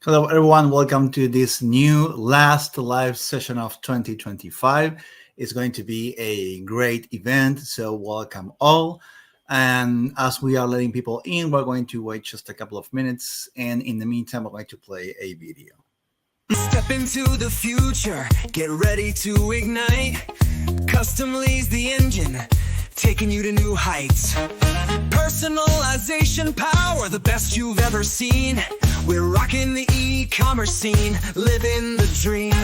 Hello, everyone. Welcome to this new last live session of 2025. It's going to be a great event, so welcome all. And as we are letting people in, we're going to wait just a couple of minutes. And in the meantime, we're going to play a video. Step into the future, get ready to ignite. Customly's the engine, taking you to new heights. Personalization power, the best you've ever seen. We're rocking the e-commerce scene, living the dream.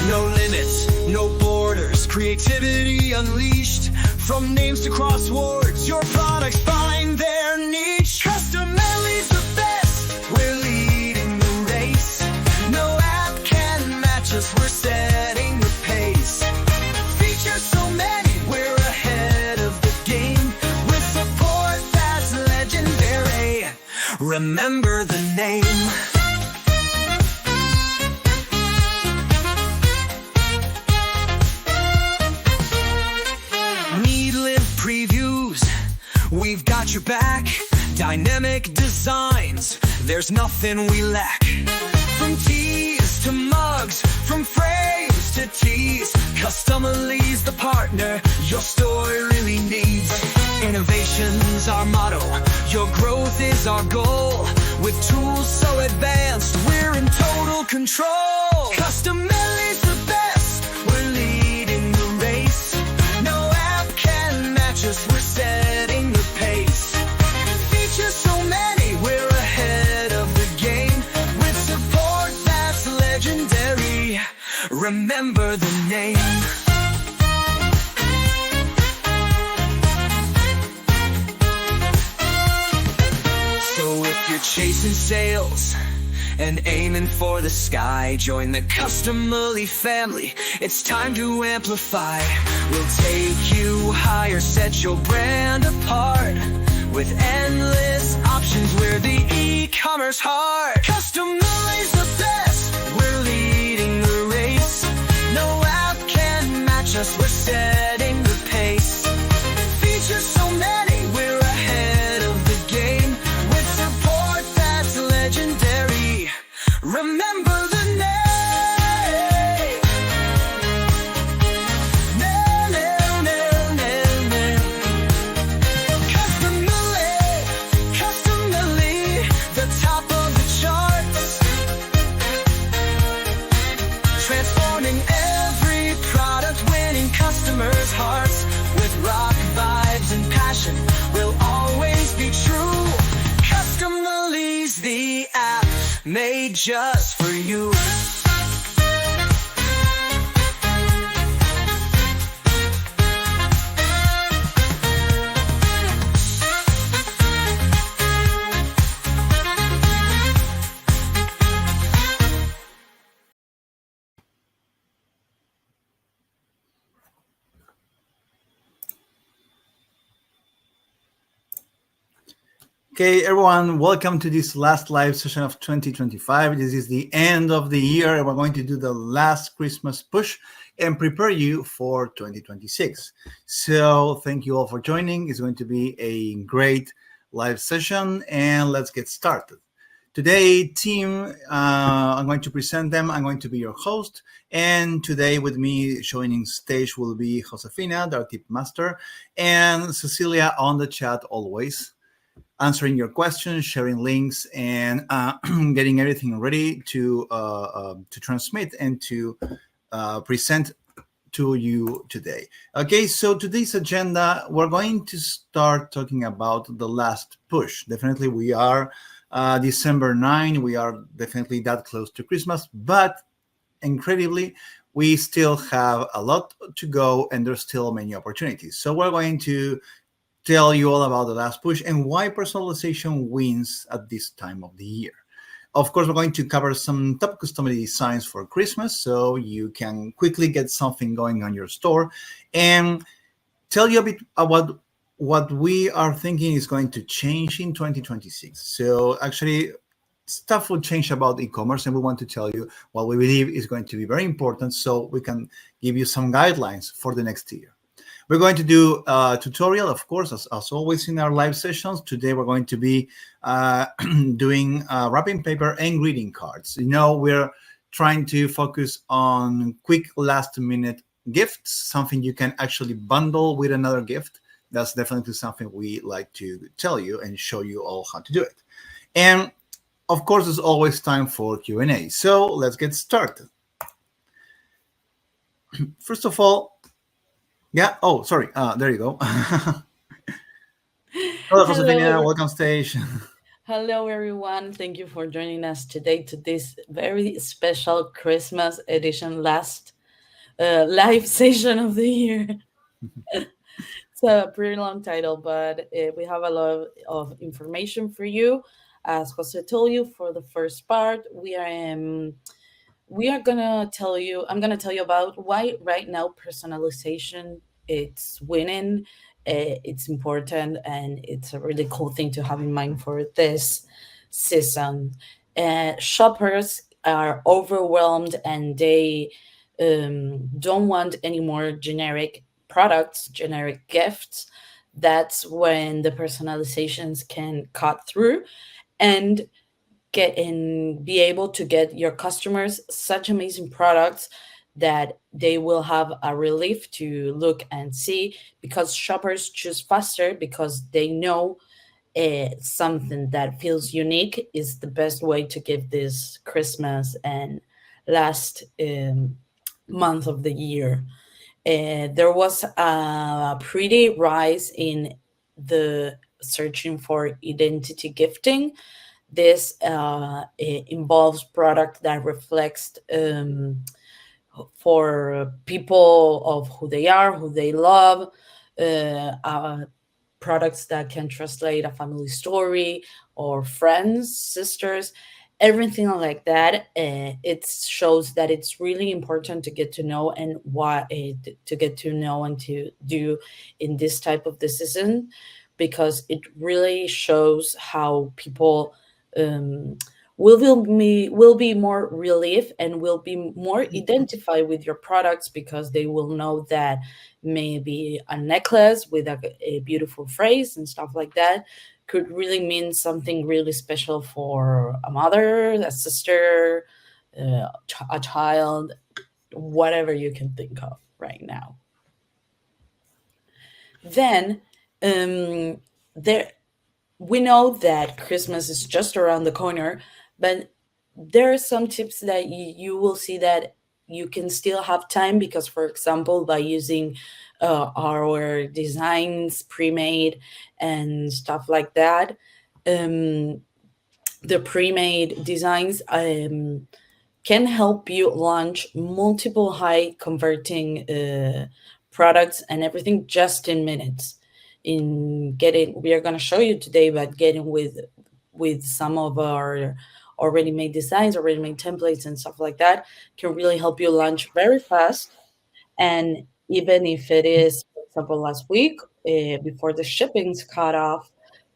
No limits, no borders, creativity unleashed. From names to crosswords, your products find their niche. Customily's the best, we're leading the race. No app can match us, we're setting the pace. Features so many, we're ahead of the game. With support that's legendary, remember the name. Need live previews, we've got your back. Dynamic designs, there's nothing we lack. From tees to mugs, from frames to tees, Customily's the partner your store really needs. Innovation's our motto, your growth is our goal. With tools so advanced, we're in total control. Customily's the best, we're leading the race. No app can match us, we're setting the pace. Features so many, we're ahead of the game. With support that's legendary, remember the name. So if you're chasing sales and aiming for the sky, join the Customily family, it's time to amplify. We'll take you higher, set your brand apart. With endless options, we're the e-commerce heart. Customily's the best, we're leading the race. No app can match us, we're setting the pace. Features so many, we're ahead of the game. With support that's legendary, remember the name. Customily, the top of the charts. Transforming every product, winning customers' hearts. With rock vibes and passion, we'll always be true. Customily's the app made just for you. Okay, everyone, welcome to this last live session of 2025. This is the end of the year, and we're going to do the last Christmas push and prepare you for 2026. So thank you all for joining. It's going to be a great live session, and let's get started. Today, team, I'm going to present them. I'm going to be your host, and today with me joining stage will be Josefina, the tip master, and Cecilia on the chat always, answering your questions, sharing links, and getting everything ready to transmit and to present to you today. Okay, so today's agenda, we're going to start talking about the last push. Definitely, we are December 9. We are definitely that close to Christmas, but incredibly, we still have a lot to go, and there's still many opportunities. So we're going to tell you all about the last push and why personalization wins at this time of the year. Of course, we're going to cover some top Customily designs for Christmas, so you can quickly get something going on your store, and tell you a bit about what we are thinking is going to change in 2026. So actually, stuff will change about e-commerce, and we want to tell you what we believe is going to be very important so we can give you some guidelines for the next year. We're going to do a tutorial, of course, as always in our live sessions. Today, we're going to be doing wrapping paper and greeting cards. We're trying to focus on quick last-minute gifts, something you can actually bundle with another gift. That's definitely something we like to tell you and show you all how to do it. And of course, there's always time for Q&A. So let's get started. First of all, yeah. Oh, sorry. There you go. Hello, Hello, Josefina. Welcome stage. hello everyone. Thank you for joining us today to this very special Christmas edition, last live session of the year. It's a pretty long title, but we have a lot of information for you. As Jose told you, for the first part, we are gonna tell you. I'm gonna tell you about why right now personalization it's winning. It's important, and it's a really cool thing to have in mind for this season. Shoppers are overwhelmed, and they don't want any more generic products, generic gifts. That's when the personalizations can cut through and get and be able to get your customers such amazing products that they will have a relief to look and see, because shoppers choose faster because they know something that feels unique is the best way to give this Christmas and last month of the year. There was a pretty rise in the searching for identity gifting. This involves product that reflects for people of who they are, who they love, products that can translate a family story or friends, sisters, everything like that. It shows that it's really important to get to know and what to get to know and to do in this type of decision, because it really shows how people um, will be more relief and will be more identified with your products, because they will know that maybe a necklace with a beautiful phrase and stuff like that could really mean something really special for a mother, a sister, a child, whatever you can think of right now. Then there we know that Christmas is just around the corner, but there are some tips that you will see that you can still have time, because, for example, by using our designs pre-made and stuff like that, um, the pre-made designs can help you launch multiple high converting products and everything just in minutes. In getting, we are going to show you today, but getting with some of our already made designs, already made templates and stuff like that can really help you launch very fast. And even if it is, for example, last week, before the shipping's cut off,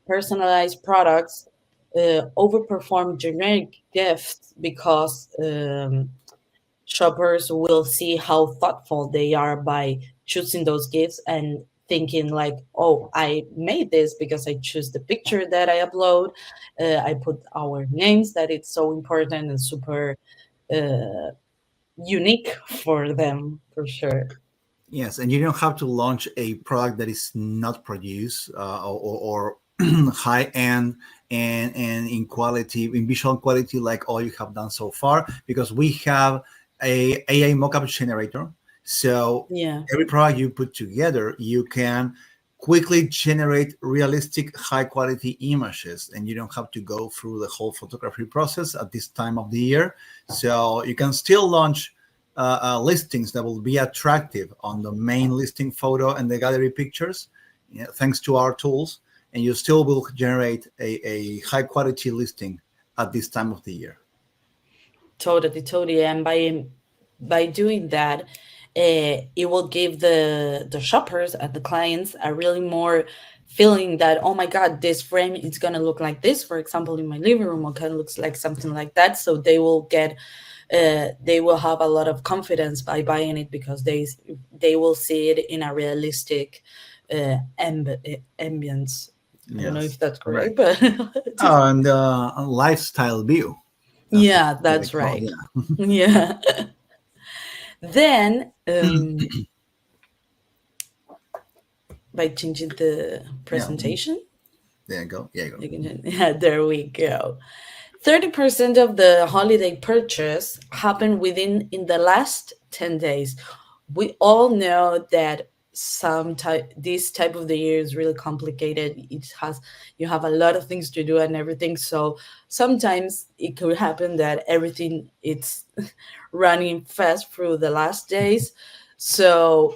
personalized products overperform generic gifts, because shoppers will see how thoughtful they are by choosing those gifts and thinking like, oh, I made this because I choose the picture that I upload. I put our names, that it's so important and super uh, unique for them, for sure. Yes, and you don't have to launch a product that is not produced or high end and in quality, in visual quality, like all you have done so far, because we have a AI mockup generator. So Yeah. every product you put together, you can quickly generate realistic, high quality images, and you don't have to go through the whole photography process at this time of the year. So you can still launch listings that will be attractive on the main listing photo and the gallery pictures, thanks to our tools, and you still will generate a high quality listing at this time of the year. Totally, totally. And by doing that, it will give the shoppers and the clients a really more feeling that, oh my god, this frame is gonna look like this. For example, in my living room, okay, looks like something like that. So they will get they will have a lot of confidence by buying it because they will see it in a realistic ambience. I don't know Yes, if that's correct, correct. but Oh, and a lifestyle view. That's yeah, what they that's call. right. Yeah, Yeah. Then, by changing the yeah. presentation, There you go. Yeah, you go. yeah, there we go. 30% of the holiday purchase happened within in the last 10 days. We all know that this type of the year is really complicated. It has you have a lot of things to do and everything. So sometimes it could happen that everything it's running fast through the last days. So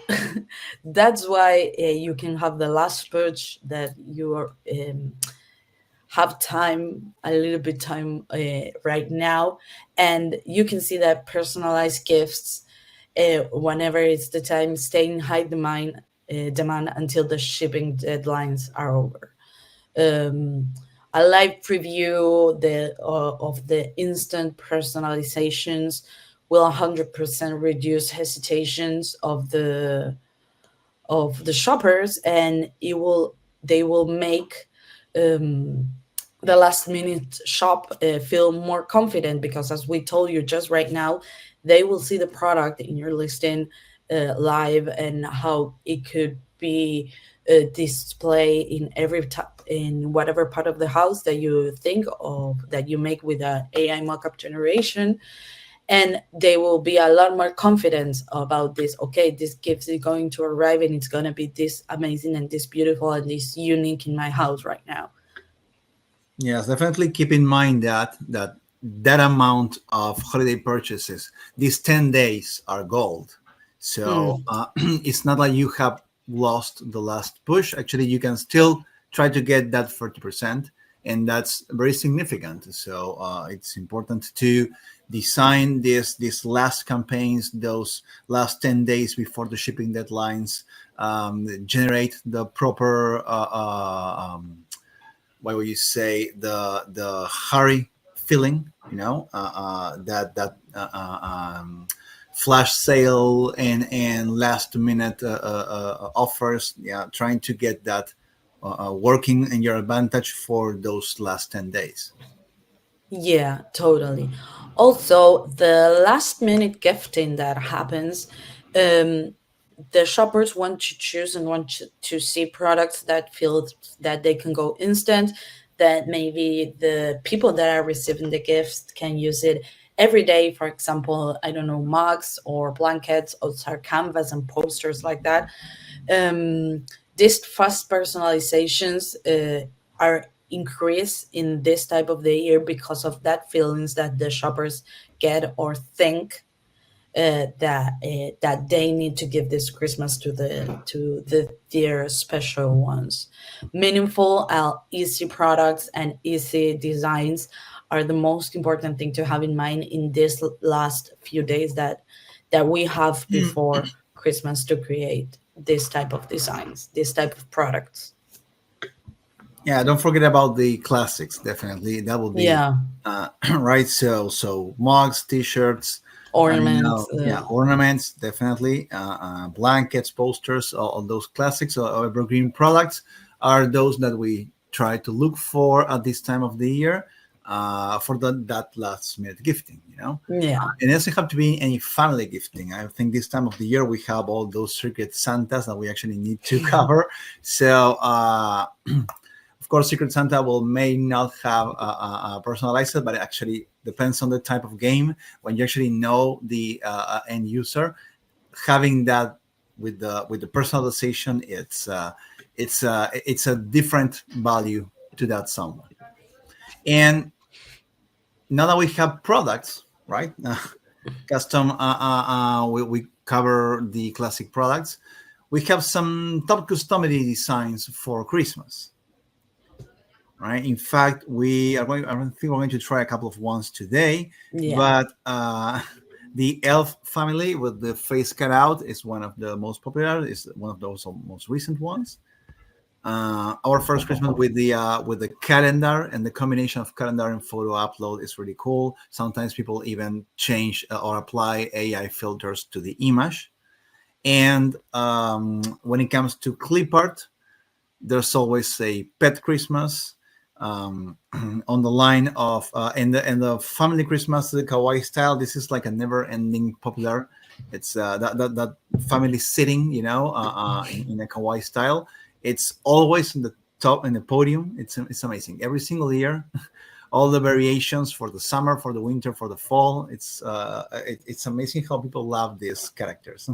that's why you can have the last purge that you are have time a little bit time right now, and you can see that personalized gifts whenever it's the time stay in high demand until the shipping deadlines are over. um, a live preview of the instant personalizations will 100% reduce hesitations of the shoppers, and it will they will make um, the last minute shop feel more confident, because as we told you just right now, they will see the product in your listing live, and how it could be display in in whatever part of the house that you think of, that you make with a AI mockup generation, and they will be a lot more confident about this. Okay, this gift is going to arrive and it's going to be this amazing and this beautiful and this unique in my house right now. Yes, definitely keep in mind that amount of holiday purchases, these 10 days are gold. So Hmm. it's not like you have lost the last push. Actually, you can still try to get that 40%, and that's very significant. So it's important to design these last campaigns, those last 10 days before the shipping deadlines, generate the proper why would you say, the hurry feeling, flash sale and last minute offers, yeah, trying to get that working in your advantage for those last 10 days. Yeah, totally. Also, the last minute gifting that happens, um, the shoppers want to choose and want to see products that feel that they can go instant, that maybe the people that are receiving the gifts can use it every day. For example, I don't know, mugs or blankets or canvas and posters like that. um, these fast personalizations are increased in this type of the year because of that feelings that the shoppers get or think that they need to give this Christmas to their special ones. Meaningful, easy products and easy designs are the most important thing to have in mind in this last few days that we have before Christmas to create this type of designs, this type of products. Yeah, don't forget about the classics. Definitely, that will be Yeah, right. So mugs, t-shirts, ornaments. yeah, ornaments, definitely, blankets, posters, all those classics or evergreen products are those that we try to look for at this time of the year for that last minute gifting. Yeah, It doesn't have to be any family gifting. I think this time of the year we have all those Secret Santas that we actually need to cover. So of course, Secret Santa will may not have a personalizer, but it actually depends on the type of game. When you actually know the end user, having that with the personalization, it's a different value to that someone. And now that we have products, right? Custom, we cover the classic products. We have some top customity designs for Christmas, right? In fact, we are going. I don't think we're going to try a couple of ones today, yeah. but the elf family with the face cut out is one of the most popular. Is one of those most recent ones. Our first Christmas with the calendar, and the combination of calendar and photo upload is really cool. Sometimes people even change or apply AI filters to the image. And when it comes to clip art, there's always a pet Christmas, on the line of in the family Christmas, the kawaii style. This is like a never-ending popular. It's that family sitting, in a kawaii style. It's always in the top in the podium. It's amazing every single year. All the variations for the summer, for the winter, for the fall. It's amazing how people love these characters.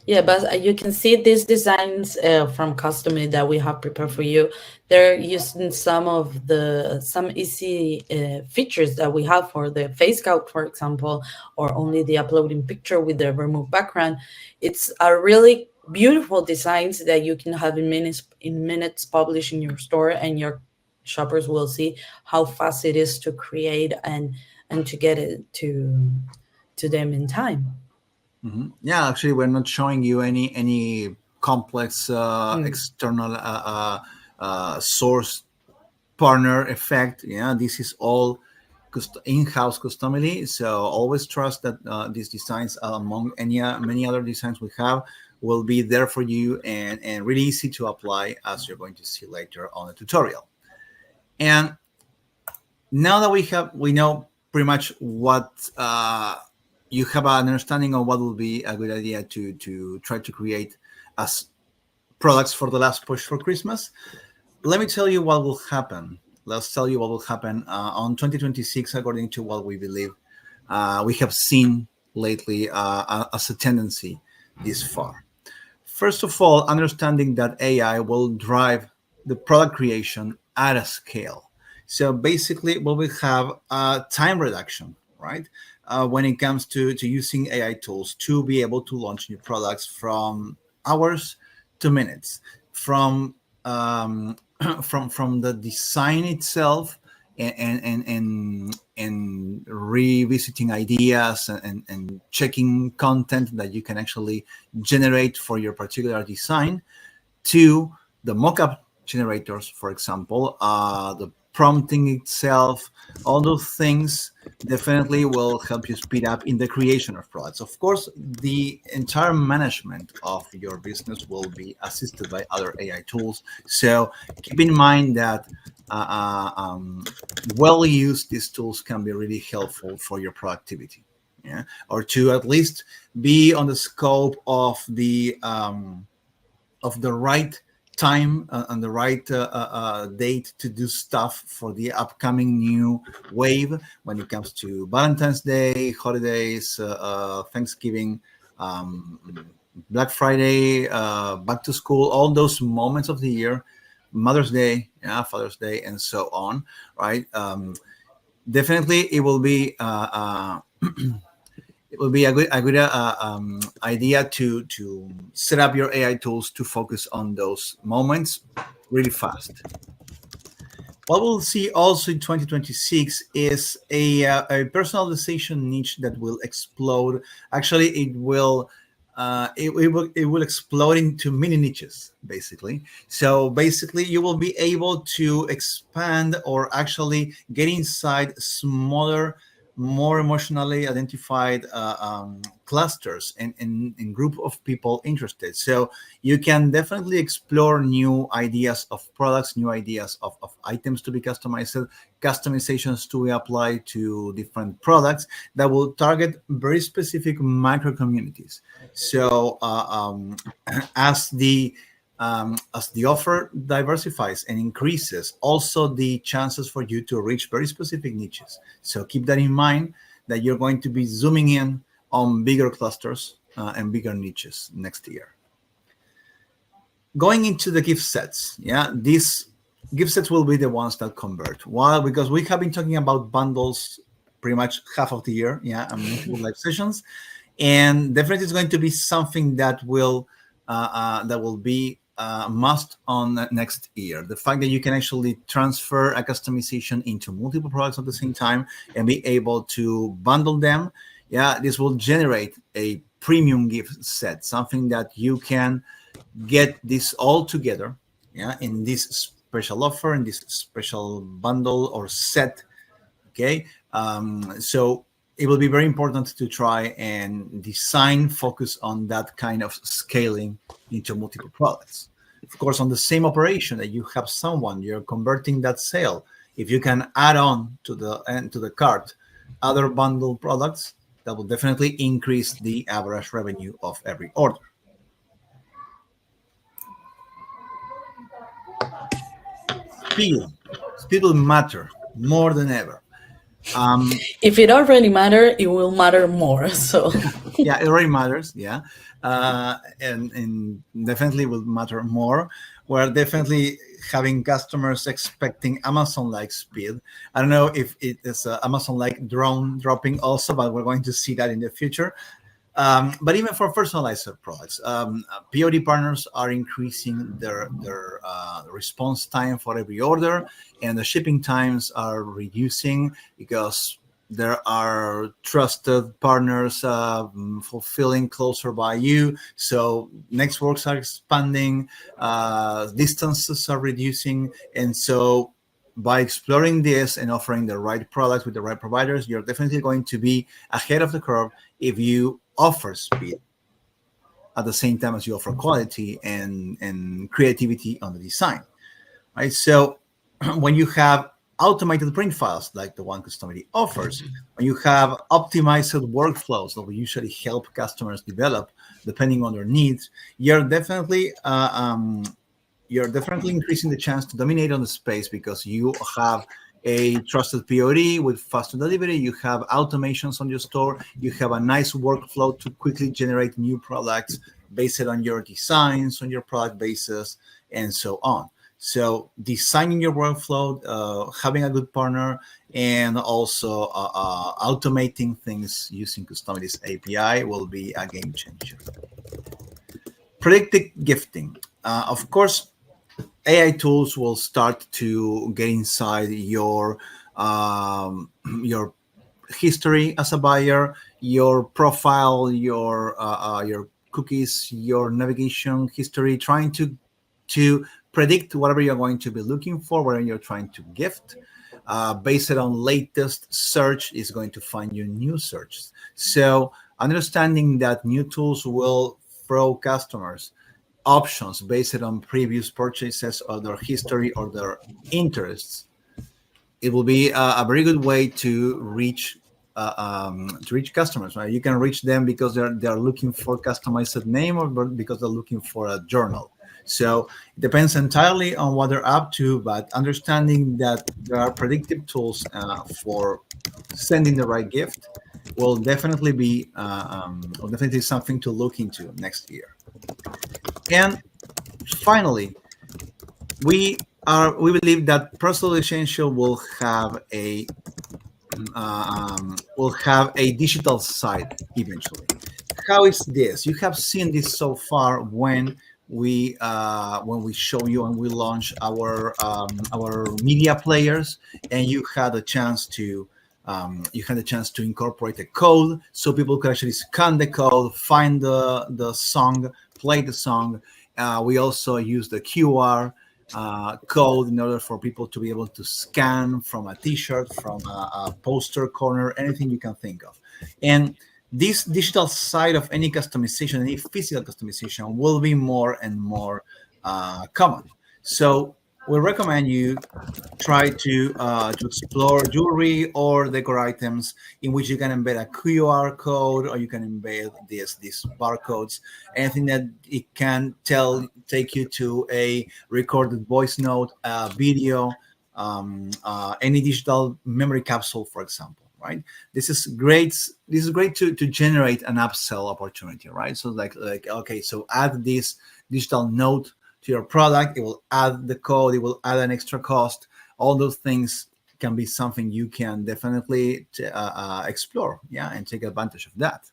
Yeah, but you can see these designs from Customily that we have prepared for you. They're using some easy features that we have for the face count, for example, or only the uploading picture with the removed background. It's a really beautiful designs that you can have in minutes published in your store, and your shoppers will see how fast it is to create and to get it to them in time. Yeah, actually, we're not showing you any complex external source partner effect. Yeah, this is all in-house Customily. So always trust that these designs, among many other designs we have, will be there for you, and really easy to apply, as you're going to see later on the tutorial. And now that we know pretty much what you have an understanding of what will be a good idea to try to create as products for the last push for Christmas. Let me tell you what will happen. Let's tell you what will happen on 2026, according to what we believe we have seen lately as a tendency this far. First of all, understanding that AI will drive the product creation at a scale. So basically, what we have time reduction, right? When it comes to using AI tools to be able to launch new products from hours to minutes, from from the design itself, and revisiting ideas, and checking content that you can actually generate for your particular design, to the mockup generators, for example, the prompting itself. All those things definitely will help you speed up in the creation of products. Of course, the entire management of your business will be assisted by other AI tools. So keep in mind that well used, these tools can be really helpful for your productivity. Yeah, or to at least be on the scope of the right time and the right date to do stuff for the upcoming new wave when it comes to Valentine's Day, holidays, Thanksgiving, Black Friday, back to school, all those moments of the year, Mother's Day, yeah, Father's Day, and so on, right? Definitely, it will be it will be a good idea to set up your AI tools to focus on those moments really fast. What we'll see also in 2026 is a personalization niche that will explode. Actually, it will explode into mini niches, basically. So basically, you will be able to expand or actually get inside smaller, more emotionally identified clusters and group of people interested. So you can definitely explore new ideas of products, new ideas of items to be customized, customizations to be applied to different products that will target very specific micro communities. So as the offer diversifies and increases, also the chances for you to reach very specific niches. So keep that in mind, that you're going to be zooming in on bigger clusters and bigger niches next year. Going into the gift sets, yeah, these gift sets will be the ones that convert. Why? Because we have been talking about bundles pretty much half of the year, yeah, and multiple live sessions, and definitely it's going to be something that will be must on next year. The fact that you can actually transfer a customization into multiple products at the same time and be able to bundle them, yeah, this will generate a premium gift set, something that you can get this all together yeah, in this special offer, in this special bundle or set. Okay, so it will be very important to try and design focus on that kind of scaling into multiple products. Of course, on the same operation that you have someone, you're converting that sale. If you can add on to the cart other bundle products, that will definitely increase the average revenue of every order. Speed. Speed will matter more than ever. If it already matter, it will matter more. So Yeah, it already matters. Yeah, and definitely will matter more. We're definitely having customers expecting Amazon-like speed. I don't know if it is Amazon-like drone dropping also, but we're going to see that in the future. But even for personalizer products, POD partners are increasing their response time for every order, and the shipping times are reducing because there are trusted partners fulfilling closer by you. So networks are expanding, distances are reducing, and so by exploring this and offering the right products with the right providers, you're definitely going to be ahead of the curve if you offer speed at the same time as you offer quality and creativity on the design, right? So when you have automated print files like the one Customily offers, when you have optimized workflows that will usually help customers develop depending on their needs, you're definitely increasing the chance to dominate on the space because you have a trusted POD with faster delivery, you have automations on your store, you have a nice workflow to quickly generate new products based on your designs, on your product basis, and so on. So designing your workflow, having a good partner, and also automating things using Customily's API will be a game changer. Predictive gifting. Of course, AI tools will start to get inside your history as a buyer, your profile, your cookies, your navigation history, trying to predict whatever you're going to be looking for, whatever you're trying to gift. Based on latest search is going to find you new searches. So understanding that new tools will throw customers options based on previous purchases or their history or their interests, it will be a very good way to reach customers. Right, you can reach them because they're looking for customized name or because they're looking for a journal. So it depends entirely on what they're up to, but understanding that there are predictive tools for sending the right gift will definitely be something to look into next year. And finally, we believe that personalization will have a digital side eventually. How is this? You have seen this so far when we show you and we launch our media players, and you had a chance to incorporate a code so people could actually scan the code, find the song, play the song. We also use the QR code in order for people to be able to scan from a t-shirt, from a poster corner, anything you can think of. And this digital side of any customization, any physical customization, will be more and more common. So we recommend you try to explore jewelry or decor items in which you can embed a QR code, or you can embed these barcodes, anything that it can take you to a recorded voice note, video, any digital memory capsule, for example. Right, this is great. This is great to generate an upsell opportunity. Right, so like okay, so add this digital note to your product. It will add the code. It will add an extra cost. All those things can be something you can definitely explore, yeah, and take advantage of that.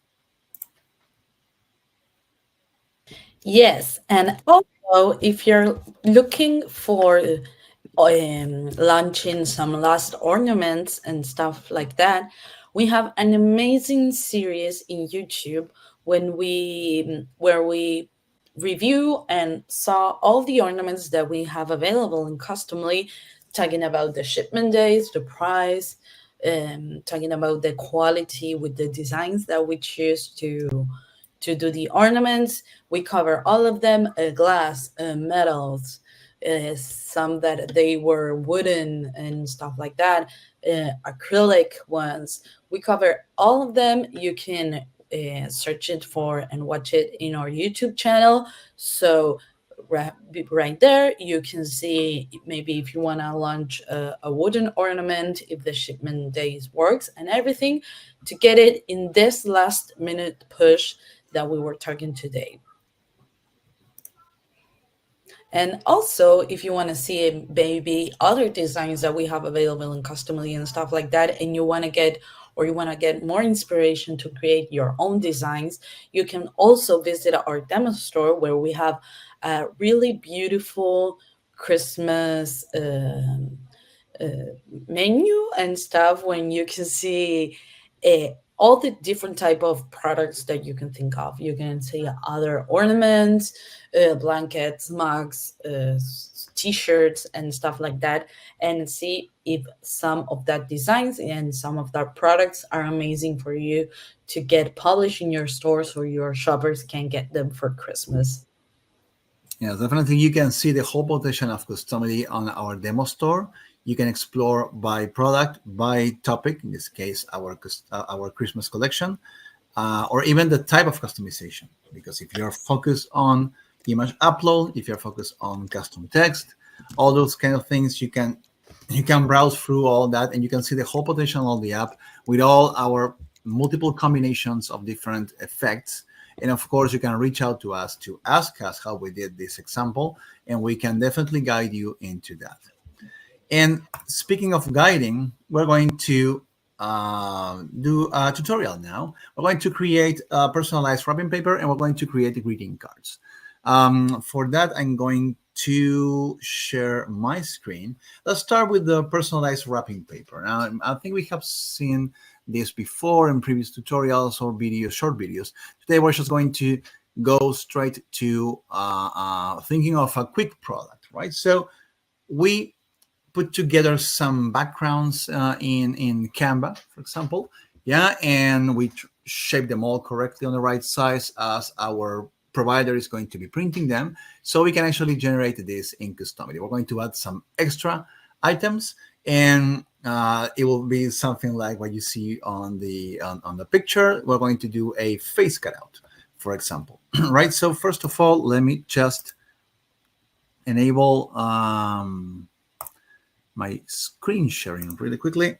yes, and also if you're looking for launching some last ornaments and stuff like that, we have an amazing series in YouTube where we review and saw all the ornaments that we have available in Customly, talking about the shipment days, the price, talking about the quality with the designs that we choose to do the ornaments. We cover all of them: glass, metals, some that they were wooden and stuff like that, acrylic ones. We cover all of them. You can search it for and watch it in our YouTube channel. So right there you can see maybe if you want to launch a wooden ornament, if the shipment days works and everything, to get it in this last minute push that we were talking today. And also, if you want to see maybe other designs that we have available in Customly and stuff like that, and you want to get more inspiration to create your own designs, you can also visit our demo store where we have a really beautiful Christmas menu and stuff, when you can see all the different type of products that you can think of. You can see other ornaments, blankets, mugs, t-shirts and stuff like that, and see if some of that designs and some of that products are amazing for you to get published in your stores, so your shoppers can get them for Christmas. Yeah, definitely. You can see the whole potential of Customily on our demo store. You can explore by product, by topic, in this case, our Christmas collection, or even the type of customization. Because if you're focused on image upload, if you're focused on custom text, all those kind of things, you can browse through all that, and you can see the whole potential of the app with all our multiple combinations of different effects. And of course, you can reach out to us to ask us how we did this example, and we can definitely guide you into that. And speaking of guiding, we're going to do a tutorial now. We're going to create a personalized wrapping paper, and we're going to create the greeting cards. For that, I'm going to share my screen. Let's start with the personalized wrapping paper. Now, I think we have seen this before in previous tutorials or videos, short videos. Today, we're just going to go straight to thinking of a quick product, right? So we put together some backgrounds in Canva, for example, yeah, and we shape them all correctly on the right size as our provider is going to be printing them, so we can actually generate this in Customily. We're going to add some extra items, and it will be something like what you see on the picture. We're going to do a face cutout, for example, right? So first of all, let me just enable my screen sharing really quickly.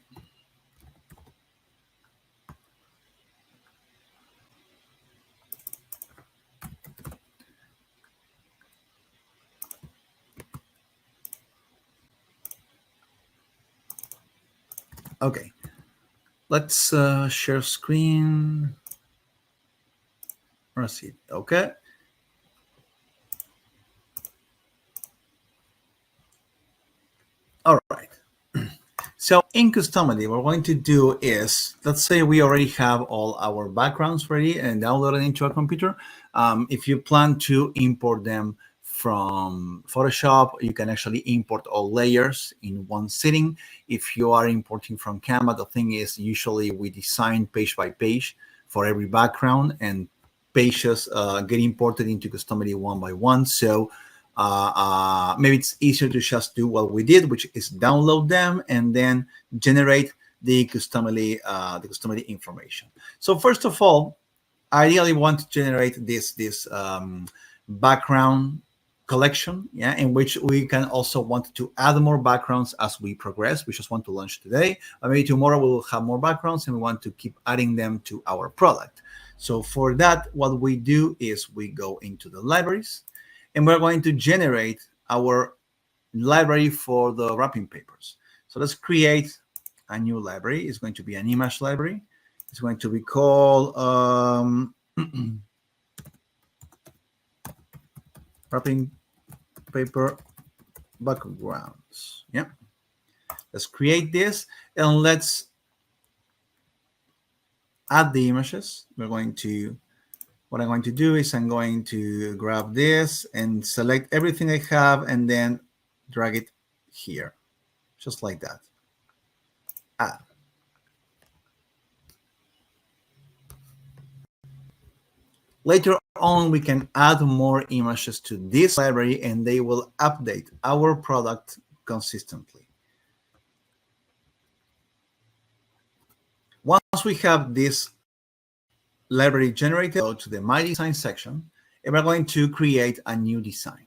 Okay, let's share screen. Let's see. Okay. All right. So in Customily, what we're going to do is, let's say we already have all our backgrounds ready and downloaded into our computer. If you plan to import them from Photoshop, you can actually import all layers in one sitting. If you are importing from Canva, the thing is, usually we design page by page for every background, and pages get imported into Customily one by one. So maybe it's easier to just do what we did, which is download them and then generate the Customily information. So first of all, I ideally want to generate this background collection, yeah, in which we can also want to add more backgrounds as we progress. We just want to launch today, or maybe tomorrow we will have more backgrounds, and we want to keep adding them to our product. So for that, what we do is we go into the libraries, and we're going to generate our library for the wrapping papers. So let's create a new library. It's going to be an image library. It's going to be called wrapping paper backgrounds. Yeah. Let's create this, and let's add the images. We're going to what I'm going to do is I'm going to grab this and select everything I have and then drag it here, just like that. Add. Later on, we can add more images to this library and they will update our product consistently. Once we have this library generated, go to the My Design section, and we're going to create a new design.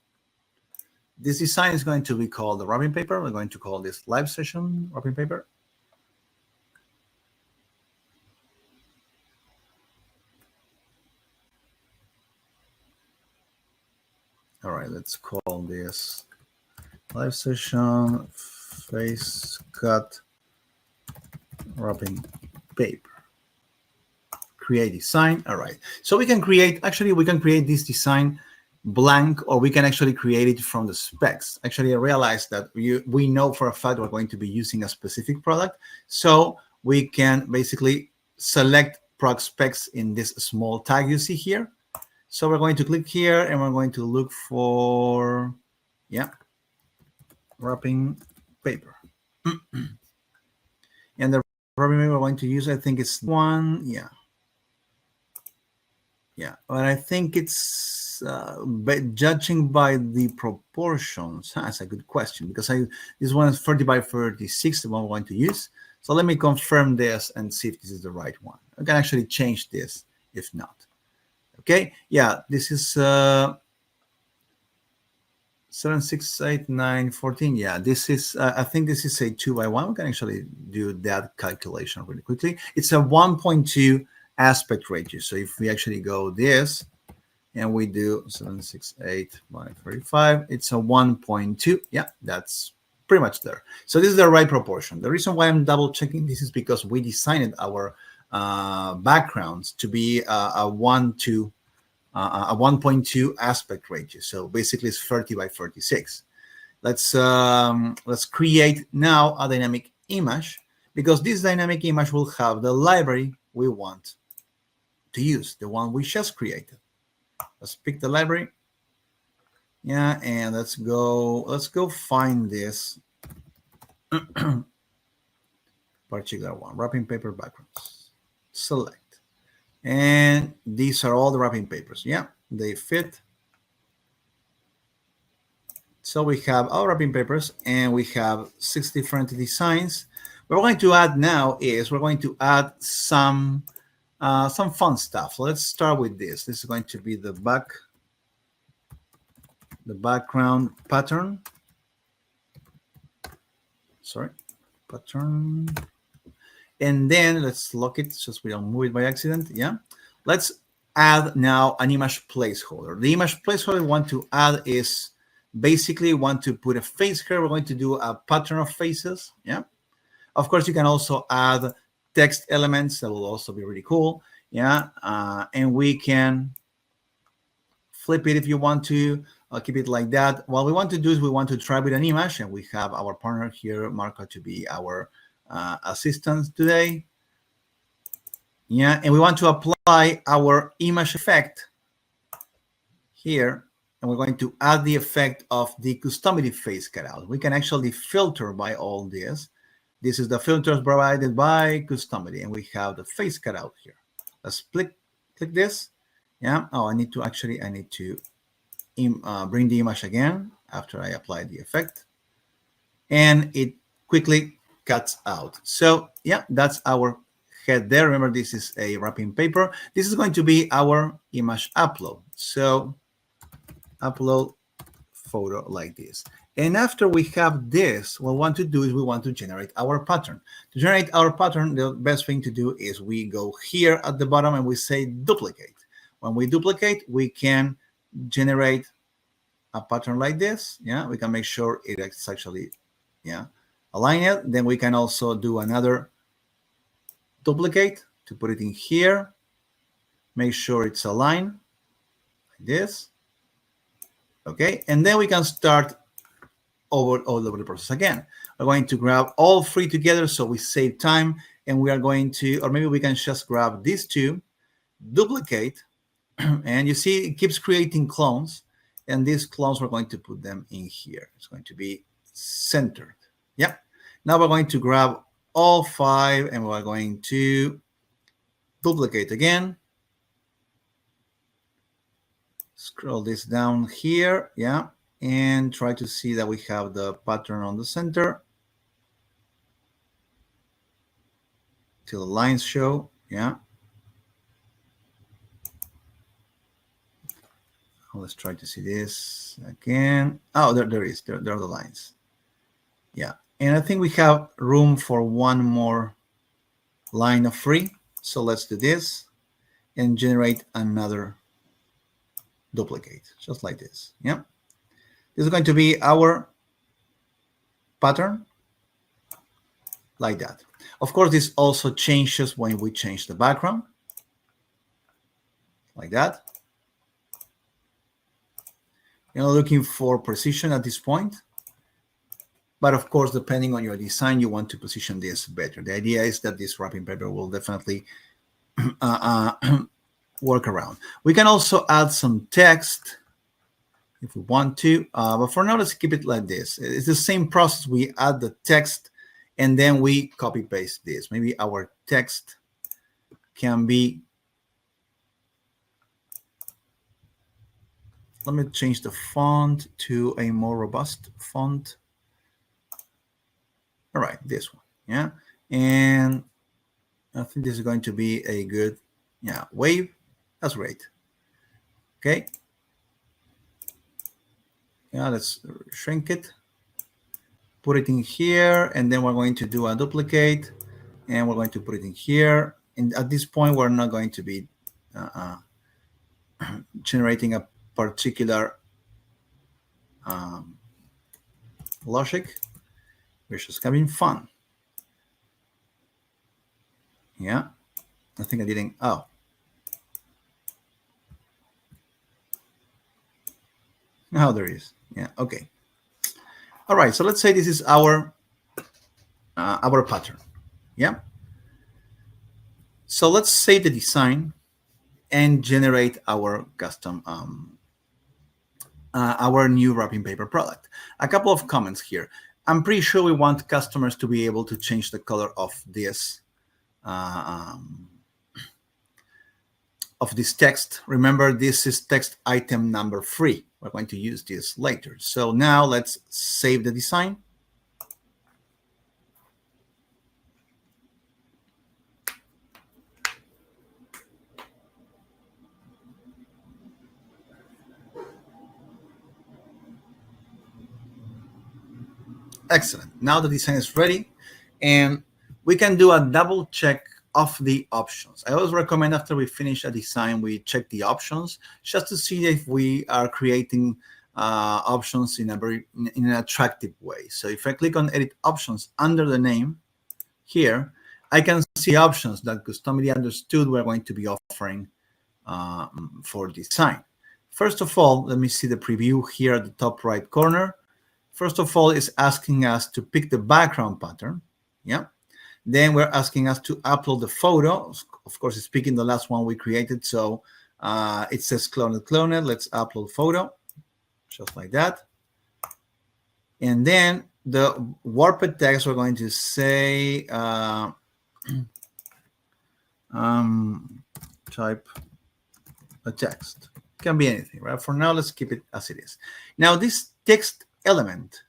This design is going to be called the wrapping paper. We're going to call this live session wrapping paper. All right, let's call this live session face cut wrapping paper. Create design. All right, so we can create, actually we can create this design blank, or we can actually create it from the specs. Actually, I realized that we know for a fact we're going to be using a specific product, so we can basically select product specs in this small tag you see here. So we're going to click here and we're going to look for, yeah, wrapping paper. And the wrapping paper we're going to use, I think it's one, yeah. Yeah, but I think it's judging by the proportions. That's a good question, because this one is 30 by 36, the one we're going to use. So let me confirm this and see if this is the right one. I can actually change this if not. Okay, yeah, this is 7, 6, 8, 9, 14. Yeah, this is, I think this is a 2 by 1. We can actually do that calculation really quickly. It's a 1.2 aspect ratio. So if we actually go this and we do 768 by 35, it's a 1.2. Yeah, that's pretty much there. So this is the right proportion. The reason why I'm double checking this is because we designed our backgrounds to be a 1.2 aspect ratio. So basically it's 30 by 36. Let's create now a dynamic image, because this dynamic image will have the library we want to use, the one we just created. Let's pick the library. Yeah, and let's go find this particular one, wrapping paper backgrounds. Select. And these are all the wrapping papers. Yeah, they fit. So we have our wrapping papers and we have 6 different designs. What we're going to add now is we're going to add some fun stuff. Let's start with this. This is going to be the background pattern. Sorry, pattern. And then let's lock it, just we don't move it by accident. Yeah. Let's add now an image placeholder. The image placeholder we want to add is basically want to put a face here. We're going to do a pattern of faces. Yeah. Of course, you can also add text elements. That will also be really cool. Yeah. And we can flip it if you want to. I'll keep it like that. What we want to do is we want to try with an image, and we have our partner here, Marco, to be our assistant today. Yeah, and we want to apply our image effect here, and we're going to add the effect of the Customily face cutout. We can actually filter by all this. This is the filters provided by Customily, and we have the face cutout here. Let's click this. Yeah. Oh, I need to bring the image again after I apply the effect, and it quickly cuts out. So yeah, that's our head there. Remember, this is a wrapping paper. This is going to be our image upload. So upload photo like this. And after we have this, what we want to do is we want to generate our pattern. To generate our pattern, the best thing to do is we go here at the bottom and we say duplicate. When we duplicate, we can generate a pattern like this. Yeah, we can make sure it's actually, yeah, align it. Then we can also do another duplicate to put it in here. Make sure it's aligned like this. Okay, and then we can start all over the process again. We're going to grab all 3 together so we save time, and we are going to, or maybe we can just grab these 2, duplicate, And you see it keeps creating clones, and these clones, we're going to put them in here. It's going to be centered. Yeah. Now we're going to grab all 5 and we're going to duplicate again. Scroll this down here, yeah, and try to see that we have the pattern on the center till the lines show, yeah. Let's try to see this again. Oh, there are the lines. Yeah, and I think we have room for one more line of free. So let's do this and generate another duplicate, just like this. Yeah, this is going to be our pattern, like that. Of course, this also changes when we change the background, like that. You're not looking for precision at this point, but of course, depending on your design, you want to position this better. The idea is that this wrapping paper will definitely work around. We can also add some text if we want to, but for now, let's keep it like this. It's the same process. We add the text and then we copy paste this. Maybe our text can be, let me change the font to a more robust font. All right, this one, yeah. And I think this is going to be a good, yeah, wave. That's great. Okay. Yeah, let's shrink it, put it in here, and then we're going to do a duplicate, and we're going to put it in here. And at this point, we're not going to be generating a particular logic. We're just having fun. Yeah, I think I didn't. Oh. Now there is. Yeah, okay. All right, so let's say this is our pattern. Yeah. So let's save the design and generate our custom, our new wrapping paper product. A couple of comments here. I'm pretty sure we want customers to be able to change the color of this text. Remember, this is text item number 3. We're going to use this later. So now let's save the design. Excellent. Now the design is ready, and we can do a double check of the options. I always recommend after we finish a design, we check the options just to see if we are creating options in an attractive way. So if I click on Edit Options under the name here, I can see options that Customily understood we're going to be offering for design. First of all, let me see the preview here at the top right corner. First of all, it's asking us to pick the background pattern. Yeah. Then we're asking us to upload the photo. Of course, it's picking the last one we created. So it says clone. Let's upload photo, just like that. And then the warped text, we're going to say type a text. Can be anything, right? For now, let's keep it as it is. Now, this text element,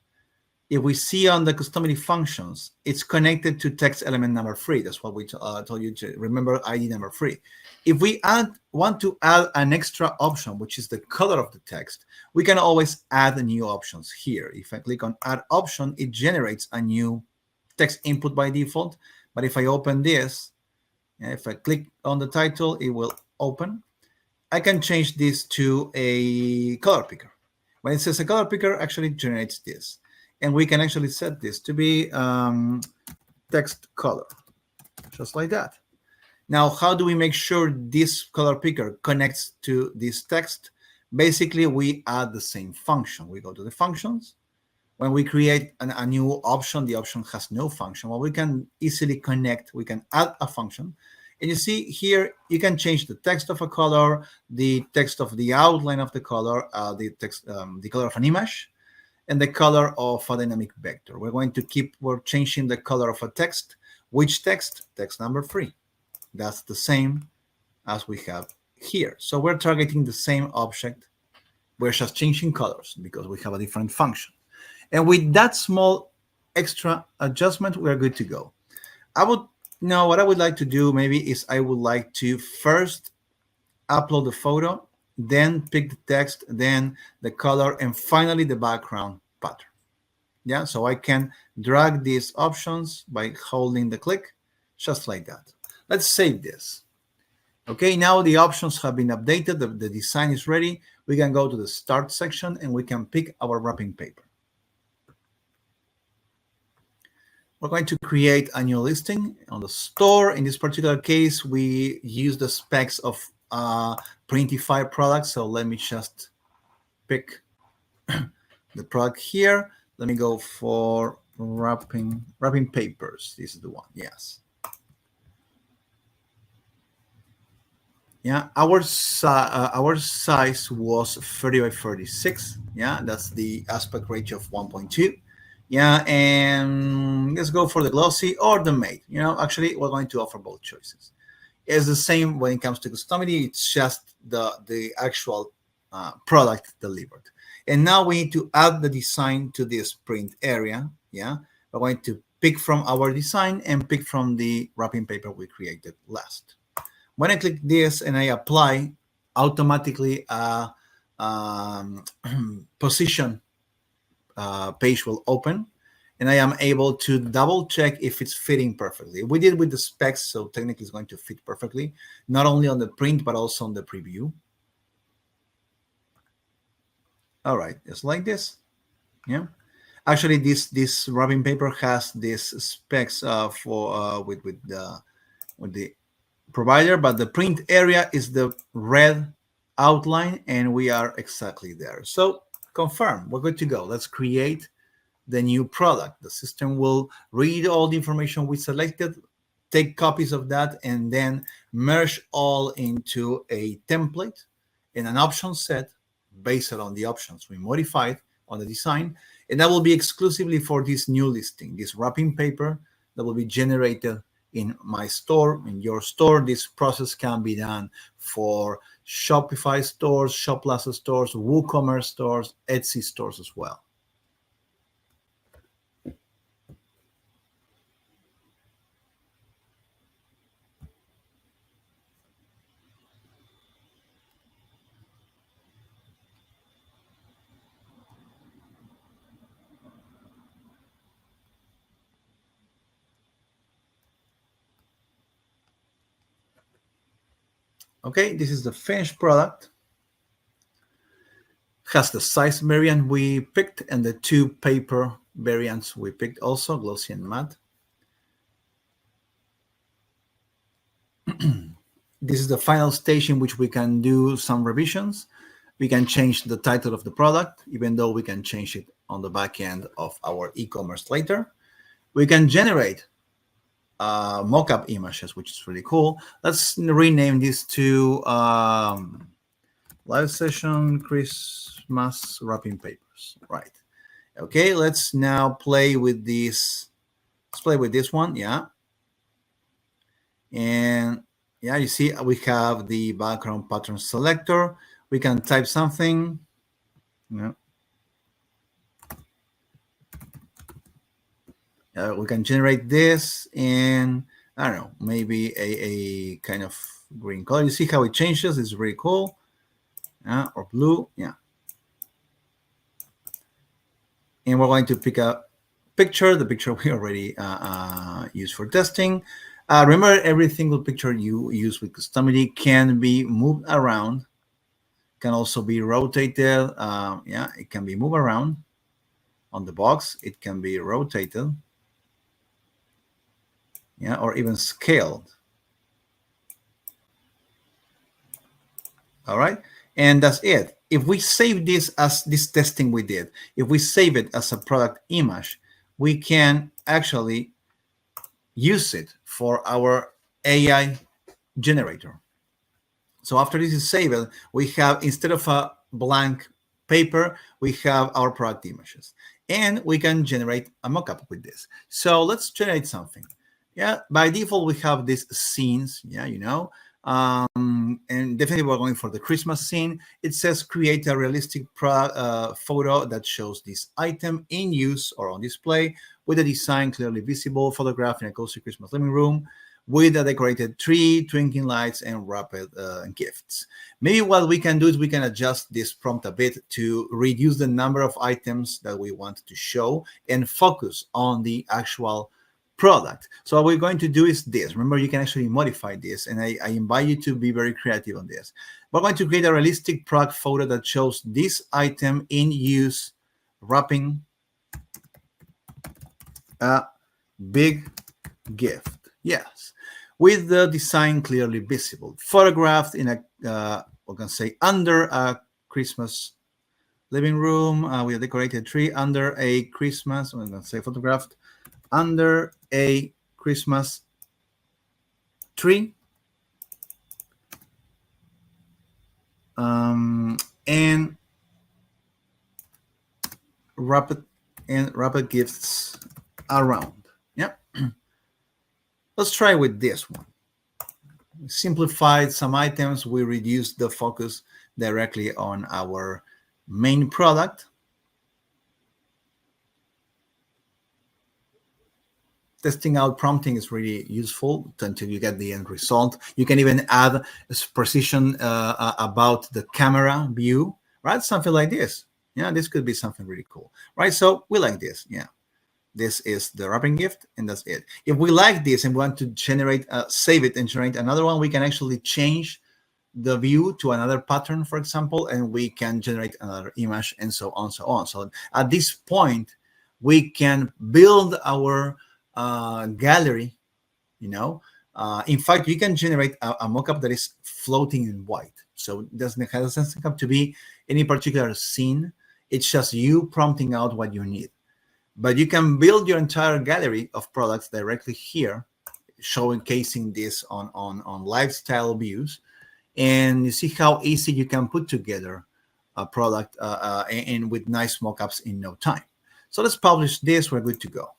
if we see on the Customily functions, it's connected to text element number 3. That's what we told you to remember, ID number 3. If we want to add an extra option, which is the color of the text, we can always add new options here. If I click on Add Option, it generates a new text input by default. But if I open this, if I click on the title, it will open. I can change this to a color picker. When it says a color picker, actually generates this. And we can actually set this to be text color, just like that. Now, how do we make sure this color picker connects to this text? Basically, we add the same function. We go to the functions. When we create a new option, the option has no function. Well, we can easily connect. We can add a function. And you see here, you can change the text of a color, the text of the outline of the color, the text, the color of an image, and the color of a dynamic vector. We're changing the color of a text. Which text? Text number 3. That's the same as we have here. So we're targeting the same object. We're just changing colors because we have a different function. And with that small extra adjustment, we're good to go. What I would like to do maybe is I would like to first upload the photo, then pick the text, then the color, and finally the background pattern. Yeah, so I can drag these options by holding the click, just like that. Let's save this. Okay, now the options have been updated. The design is ready. We can go to the start section and we can pick our wrapping paper. We're going to create a new listing on the store. In this particular case, we use the specs of Printify product. So let me just pick the product here. Let me go for wrapping papers. This is the one. Yes. Yeah, our size was 30 by 36. Yeah, that's the aspect ratio of 1.2. Yeah, and let's go for the glossy or the matte. Actually, we're going to offer both choices. It's the same when it comes to Customily. It's just the actual product delivered. And now we need to add the design to this print area. Yeah, we're going to pick from our design and pick from the wrapping paper we created last. When I click this and I apply, automatically a position page will open, and I am able to double check if it's fitting perfectly. We did with the specs, so technically it's going to fit perfectly, not only on the print, but also on the preview. All right, just like this. Yeah. Actually, this wrapping paper has this specs with the provider, but the print area is the red outline, and we are exactly there. So confirm, we're good to go. Let's create the new product. The system will read all the information we selected, take copies of that, and then merge all into a template and an option set based on the options we modified on the design. And that will be exclusively for this new listing, this wrapping paper that will be generated in my store, in your store. This process can be done for Shopify stores, Shop Plaza stores, WooCommerce stores, Etsy stores as well. Okay, this is the finished product. Has the size variant we picked and the 2 paper variants we picked also, glossy and matte. This is the final stage in which we can do some revisions. We can change the title of the product, even though we can change it on the back end of our e-commerce later. We can generate mock-up images, which is really cool. Let's rename this to live session Christmas wrapping papers. Right. Okay, let's now play with this. Let's play with this one. Yeah. And yeah, you see we have the background pattern selector. We can type something. Yeah. We can generate this in, I don't know, maybe a kind of green color. You see how it changes? It's really cool. Or blue. Yeah. And we're going to pick a picture. The picture we already used for testing. Remember, every single picture you use with Customily can be moved around, can also be rotated. Yeah, it can be moved around on the box. It can be rotated. Yeah, or even scaled. All right, and that's it. If we save this as this testing we did, if we save it as a product image, we can actually use it for our AI generator. So after this is saved, we have, instead of a blank paper, we have our product images. And we can generate a mockup with this. So let's generate something. Yeah, by default, we have these scenes, yeah, you know. And definitely we're going for the Christmas scene. It says create a realistic photo that shows this item in use or on display with a design clearly visible, photographed in a cozy Christmas living room with a decorated tree, twinkling lights, and wrapped gifts. Maybe what we can do is we can adjust this prompt a bit to reduce the number of items that we want to show and focus on the actual product. So what we're going to do is this. Remember, you can actually modify this, and I invite you to be very creative on this. We're going to create a realistic product photo that shows this item in use, wrapping a big gift. Yes, with the design clearly visible, photographed in a we're going to say under a Christmas living room with a decorated tree under a Christmas. We're going to say photographed under a Christmas tree, and wrapped gifts around. Yeah. Let's try with this one. We simplified some items. We reduced the focus directly on our main product. Testing out prompting is really useful until you get the end result. You can even add precision about the camera view, right? Something like this. Yeah, this could be something really cool, right? So we like this. Yeah. This is the wrapping gift, and that's it. If we like this and want to generate, save it and generate another one, we can actually change the view to another pattern, for example, and we can generate another image, and so on, so on. So at this point, we can build our gallery, you know. In fact, you can generate a mockup that is floating in white. So it doesn't have to be any particular scene. It's just you prompting out what you need. But you can build your entire gallery of products directly here, showcasing this on lifestyle views. And you see how easy you can put together a product and with nice mockups in no time. So let's publish this. We're good to go.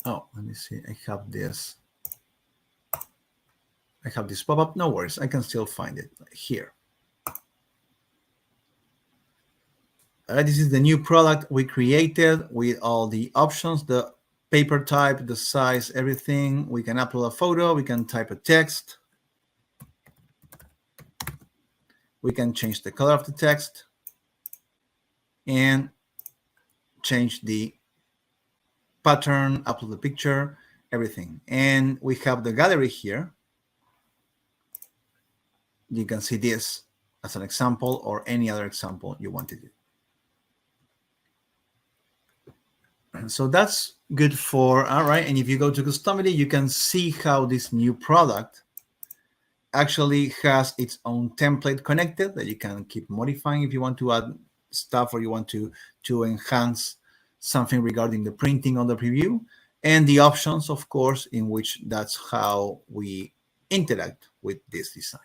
Oh, let me see. I have this pop-up. No worries. I can still find it here. This is the new product we created with all the options, the paper type, the size, everything. We can upload a photo. We can type a text. We can change the color of the text and change the pattern, upload the picture, everything. And we have the gallery here. You can see this as an example or any other example you want to do. And so that's good for, all right. And if you go to Customily, you can see how this new product actually has its own template connected that you can keep modifying if you want to add stuff or you want to enhance something regarding the printing on the preview, and the options, of course, in which that's how we interact with this design.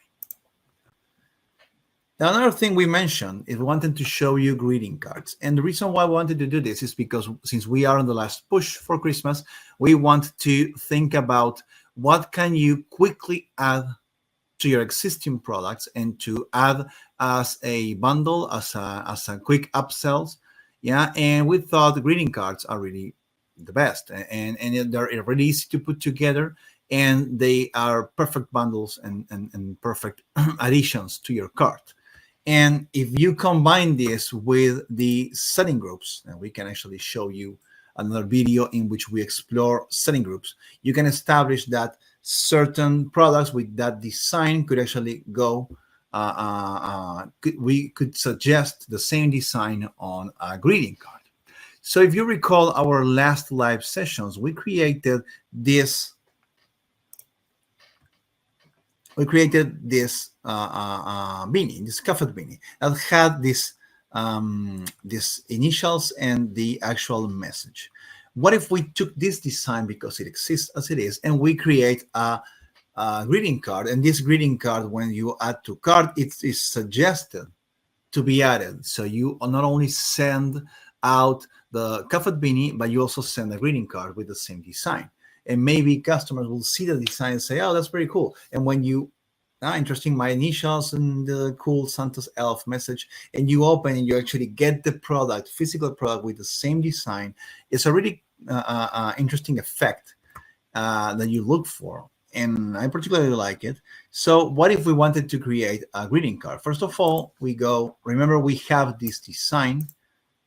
Now, another thing we mentioned is we wanted to show you greeting cards. And the reason why we wanted to do this is because since we are on the last push for Christmas, we want to think about what can you quickly add to your existing products and to add as a bundle, as a quick upsells. Yeah, and we thought the greeting cards are really the best, and they're really easy to put together, and they are perfect bundles and perfect additions to your cart. And if you combine this with the setting groups, and we can actually show you another video in which we explore setting groups, you can establish that certain products with that design could actually go. We could suggest the same design on a greeting card. So if you recall our last live sessions, we created this we created this beanie, this covered beanie that had these initials and the actual message. What if we took this design, because it exists as it is, and we create a greeting card? And this greeting card, when you add to cart, it is suggested to be added. So you not only send out the covered beanie, but you also send a greeting card with the same design. And maybe customers will see the design and say, oh, that's pretty cool. And when you, interesting, my initials and the cool Santa's elf message, and you open and you actually get the product, physical product with the same design, it's a really interesting effect that you look for. And I particularly like it. So what if we wanted to create a greeting card? First of all, we go, remember we have this design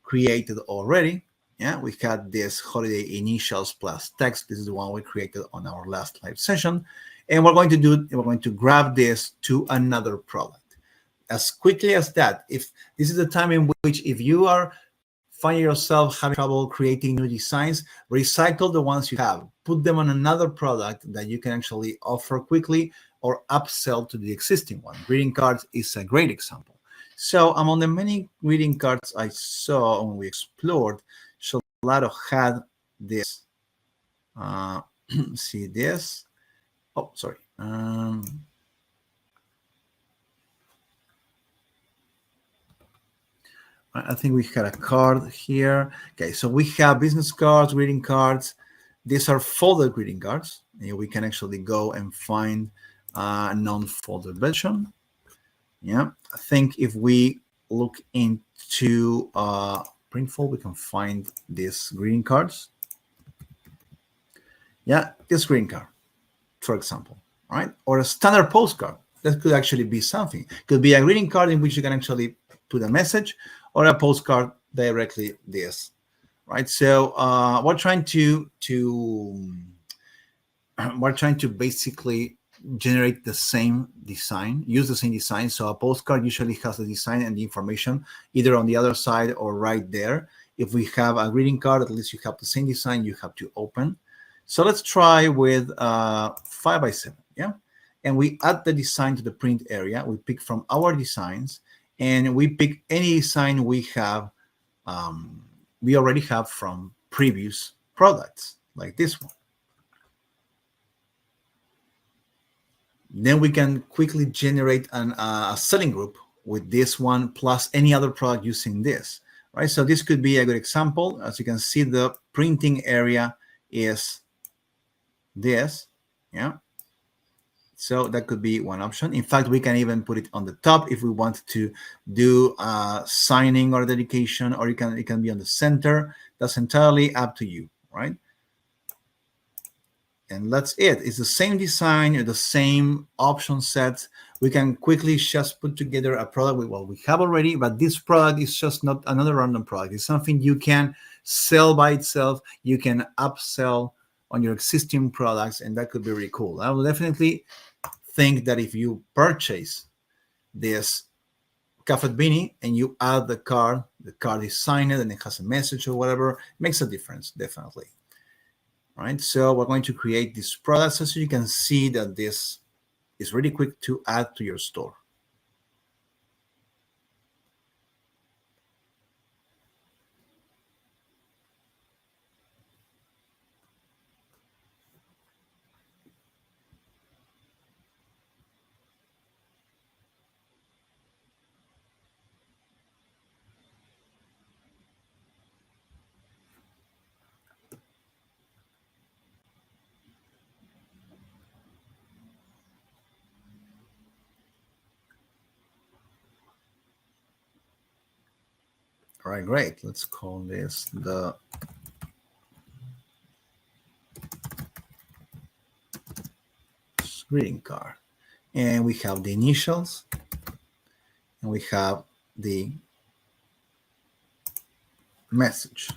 created already. Yeah, we had this holiday initials plus text. This is the one we created on our last live session. And we're going to grab this to another product. As quickly as that, if this is the time in which, if you are finding yourself having trouble creating new designs, recycle the ones you have, put them on another product that you can actually offer quickly or upsell to the existing one. Greeting cards is a great example. So among the many greeting cards I saw when we explored, Shalado had this. See this? Oh, sorry. I think we had a card here. Okay, so we have business cards, greeting cards. These are folded greeting cards. And we can actually go and find a non-folded version. Yeah, I think if we look into Printful, we can find these greeting cards. Yeah, this greeting card, for example, right? Or a standard postcard. That could actually be something. It could be a greeting card in which you can actually put a message, or a postcard directly this, right? So we're trying to basically generate the same design, use the same design. So a postcard usually has the design and the information either on the other side or right there. If we have a greeting card, at least you have the same design you have to open. So let's try with 5x7, yeah? And we add the design to the print area. We pick from our designs, and we pick any design we have, we already have from previous products, like this one. Then we can quickly generate a selling group with this one plus any other product using this, right? So this could be a good example. As you can see, the printing area is this, yeah? So that could be one option. In fact, we can even put it on the top if we want to do signing or dedication, or it can be on the center. That's entirely up to you, right? And that's it. It's the same design, the same option set. We can quickly just put together a product with what we have already, but this product is just not another random product. It's something you can sell by itself. You can upsell on your existing products, and that could be really cool. I will definitely think that if you purchase this covered beanie and you add the card is signed and it has a message or whatever, it makes a difference, definitely. All right, so we're going to create this product so you can see that this is really quick to add to your store. All right, great. Let's call this the greeting card. And we have the initials, and we have the message.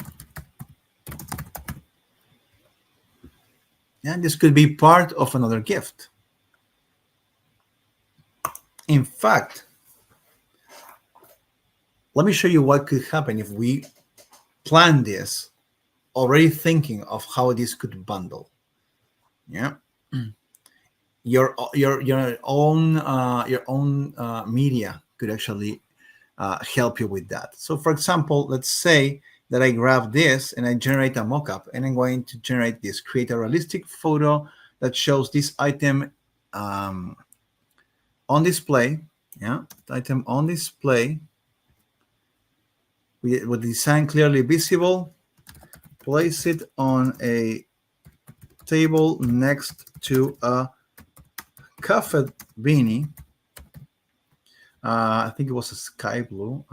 And this could be part of another gift. In fact, let me show you what could happen if we plan this, already thinking of how this could bundle. Yeah. your own media could actually help you with that. So for example, let's say that I grab this and I generate a mockup, and I'm going to generate this, create a realistic photo that shows this item um, on display. Yeah, item on display with design clearly visible. Place it on a table next to a coffee beanie. I think it was a sky blue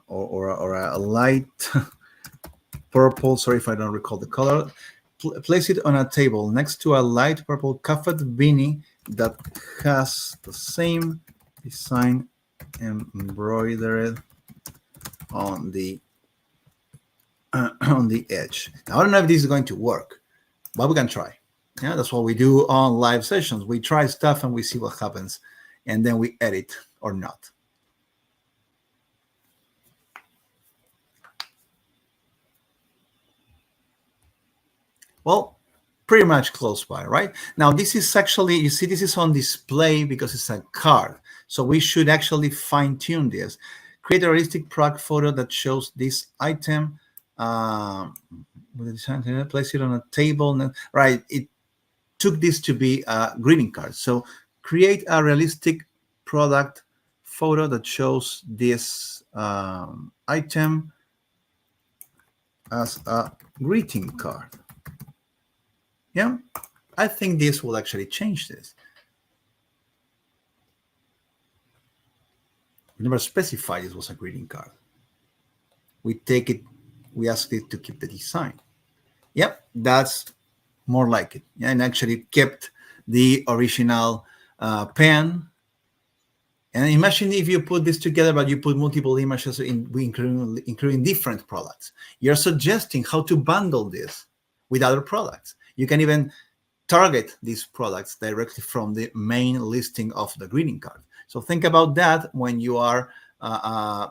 or a light purple. Sorry if I don't recall the color. Place it on a table next to a light purple coffee beanie that has the same design embroidered on the on the edge. Now I don't know if this is going to work, but we can try. Yeah, that's what we do on live sessions. We try stuff and we see what happens, and then we edit or not. Well, pretty much close by, right? Now, this is actually, you see, this is on display because it's a card. So we should actually fine tune this. Create a realistic product photo that shows this item. With the design, place it on a table. Right, it took this to be a greeting card. So create a realistic product photo that shows this item as a greeting card. Yeah, I think this will actually change this. We never specified this was a greeting card. We take it, we asked it to keep the design. Yep, that's more like it. Yeah, and actually kept the original pen. And imagine if you put this together, but you put multiple images, including different products. You're suggesting how to bundle this with other products. You can even target these products directly from the main listing of the greeting card. So think about that when you are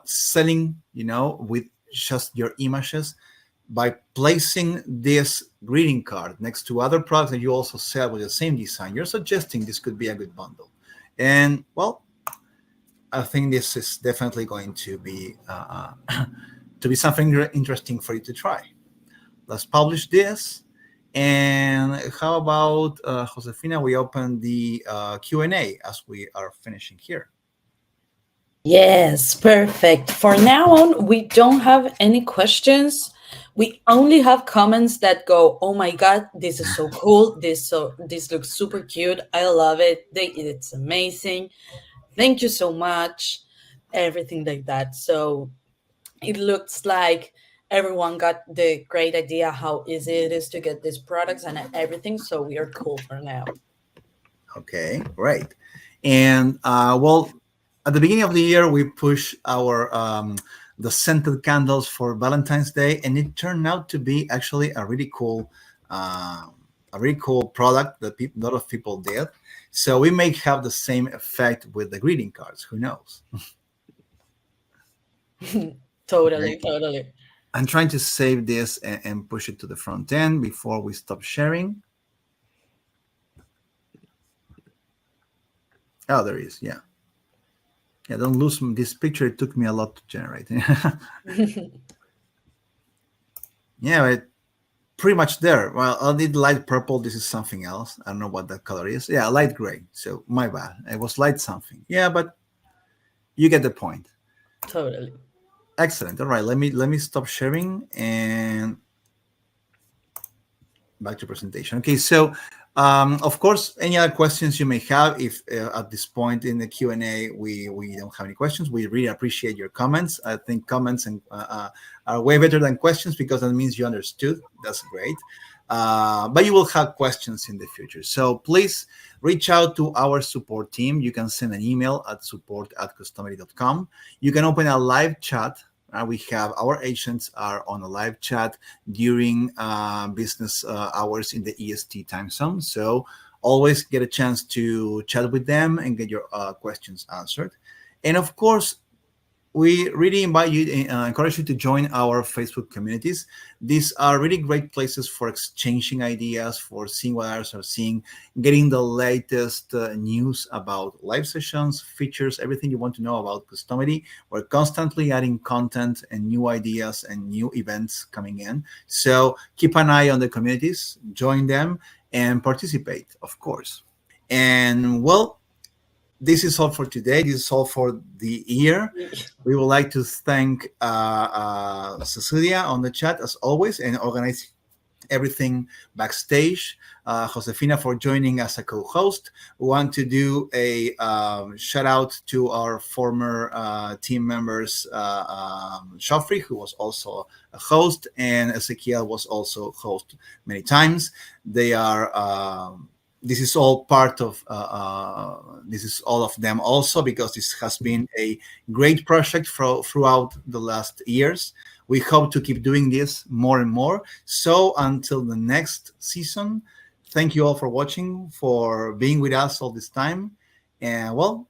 selling, with just your images. By placing this greeting card next to other products that you also sell with the same design, you're suggesting this could be a good bundle. And well, I think this is definitely going to be something interesting for you to try. Let's publish this. And how about Josefina? We open the Q&A as we are finishing here. Yes, perfect. For now on, we don't have any questions. We only have comments that go, "Oh my God, this is so cool. This looks super cute. I love it. It's amazing. Thank you so much." Everything like that. So it looks like everyone got the great idea how easy it is to get these products and everything. So we are cool for now. Okay, great. And well, at the beginning of the year, we pushed our the scented candles for Valentine's Day, and it turned out to be actually a really cool product that a lot of people did. So we may have the same effect with the greeting cards. Who knows? Totally, Okay. totally. I'm trying to save this and push it to the front end before we stop sharing. Oh, there is. Yeah. Yeah, don't lose this picture. It took me a lot to generate. Yeah, but pretty much there. Well, I did light purple. This is something else. I don't know what that color is. Yeah, light gray. So my bad. It was light something. Yeah, but you get the point. Totally. Excellent. All right, let me stop sharing and back to presentation. Okay, so of course, any other questions you may have, if at this point in the Q&A we don't have any questions, we really appreciate your comments. I think comments are way better than questions because that means you understood. That's great. But you will have questions in the future. So please reach out to our support team. You can send an email at support@customily.com. You can open a live chat. We have our agents are on a live chat during business hours in the EST time zone. So always get a chance to chat with them and get your questions answered. And of course, we really invite you, encourage you to join our Facebook communities. These are really great places for exchanging ideas, for seeing what others are seeing, getting the latest news about live sessions, features, everything you want to know about Customily. We're constantly adding content and new ideas and new events coming in. So keep an eye on the communities, join them, and participate, of course. And well, this is all for today. This is all for the year. We would like to thank Cecilia on the chat as always and organize everything backstage. Josefina for joining as a co-host. We want to do a shout out to our former team members, Joffrey, who was also a host, and Ezekiel was also host many times. They are. This is all part of this is all of them also because this has been a great project throughout the last years. We hope to keep doing this more and more. So until the next season, thank you all for watching, for being with us all this time, and well,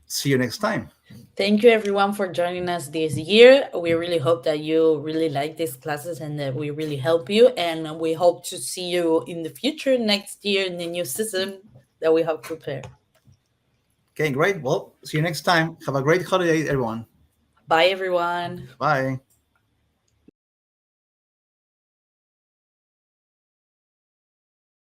see you next time. Thank you everyone for joining us this year. We really hope that you really like these classes and that we really help you. And we hope to see you in the future next year in the new season that we have prepared. Okay, great. Well, see you next time. Have a great holiday, everyone. Bye everyone. Bye.